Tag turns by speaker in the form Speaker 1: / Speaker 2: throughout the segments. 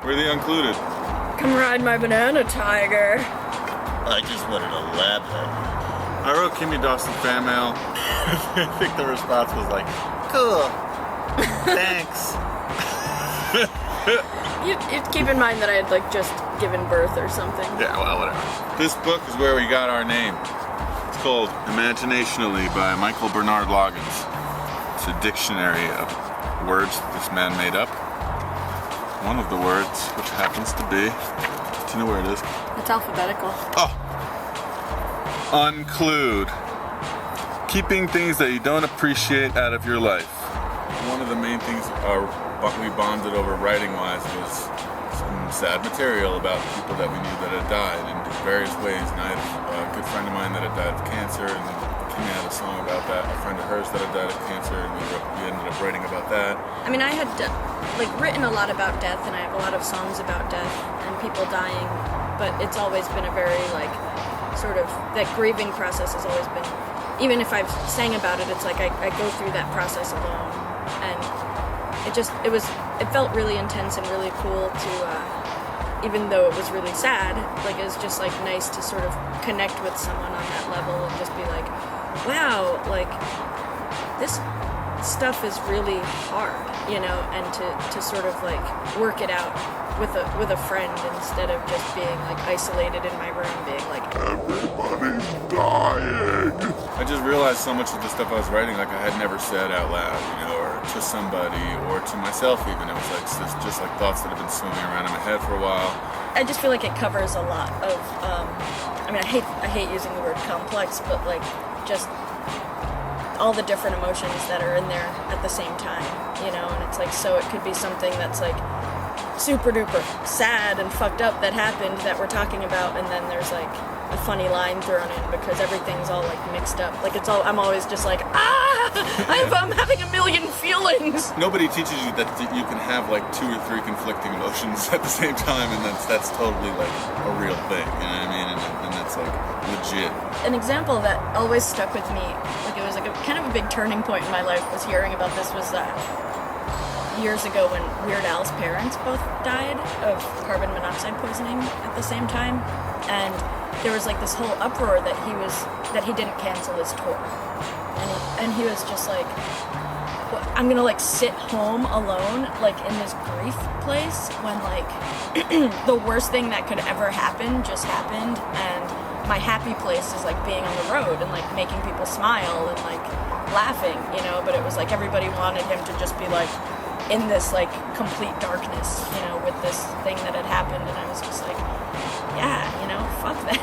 Speaker 1: We're the Uncluded.
Speaker 2: Come ride my banana, tiger.
Speaker 3: I just wanted a lab hat.
Speaker 1: I wrote Kimya Dawson fan mail.
Speaker 3: I think the response was like, cool, thanks.
Speaker 2: You keep in mind that I had like just given birth or something.
Speaker 1: Yeah, well, whatever. This book is where we got our name. It's called Imaginationally by Michael Bernard Loggins. It's a dictionary of words this man made up. One of the words, which happens to be, do you know where it is?
Speaker 2: It's alphabetical.
Speaker 1: Oh! Unclude. Keeping things that you don't appreciate out of your life. One of the main things we bonded over writing-wise was some sad material about people that we knew that had died in various ways. And I had a good friend of mine that had died of cancer, and Kimya had a song about that. A friend of hers that had died of cancer, and we ended up writing about that.
Speaker 2: I mean, I had written a lot about death, and I have a lot of songs about death and people dying, but it's always been a very sort of, that grieving process has always been, even if I've sang about it, it's like I go through that process alone, and it felt really intense and really cool to, even though it was really sad, it was just nice to sort of connect with someone on that level and just be like, wow, this stuff is really hard, and to sort of work it out with a friend instead of just being isolated in my room being like, everybody's dying.
Speaker 1: I just realized so much of the stuff I was writing I had never said out loud, or to somebody or to myself even. It was just thoughts that have been swimming around in my head for a while.
Speaker 2: I just feel like it covers a lot of I hate using the word complex, but just all the different emotions that are in there at the same time, and it's so it could be something that's super duper sad and fucked up that happened that we're talking about, and then there's a funny line thrown in because everything's all mixed up. I'm always just I'm having a million feelings.
Speaker 1: Nobody teaches you that you can have 2 or 3 conflicting emotions at the same time, and that's totally a real thing, you know what I mean? And that's legit.
Speaker 2: An example that always stuck with me, it was kind of a big turning point in my life, was hearing about this was years ago when Weird Al's parents both died of carbon monoxide poisoning at the same time, and there was this whole uproar that he didn't cancel his tour, and he was just I'm gonna sit home alone in this grief place when the worst thing that could ever happen just happened, and my happy place is being on the road and making people smile and laughing, but it was everybody wanted him to just be in this complete darkness, with this thing that had happened, and I was just yeah, fuck that.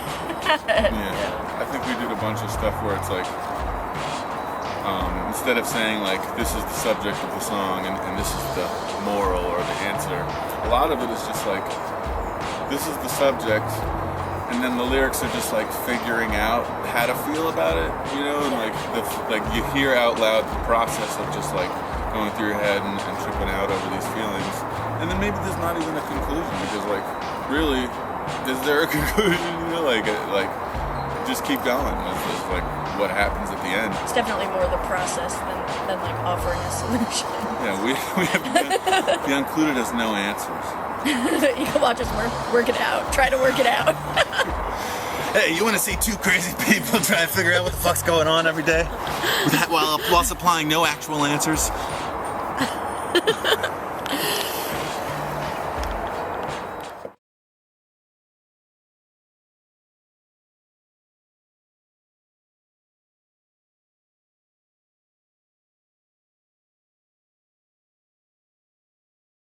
Speaker 1: Yeah. I think we did a bunch of stuff where it's instead of saying this is the subject of the song and this is the moral or the answer, a lot of it is just this is the subject, and then the lyrics are just figuring out how to feel about it, and you hear out loud the process of just going through your head and tripping out over these feelings, and then maybe there's not even a conclusion, because really, is there a conclusion? Just keep going. It's what happens at the end.
Speaker 2: It's definitely more the process than offering a solution.
Speaker 1: Yeah, we have the Uncluded has no answers.
Speaker 2: You can watch us work it out. Try to work it out.
Speaker 3: Hey, you want to see 2 crazy people try to figure out what the fuck's going on every day? While supplying no actual answers?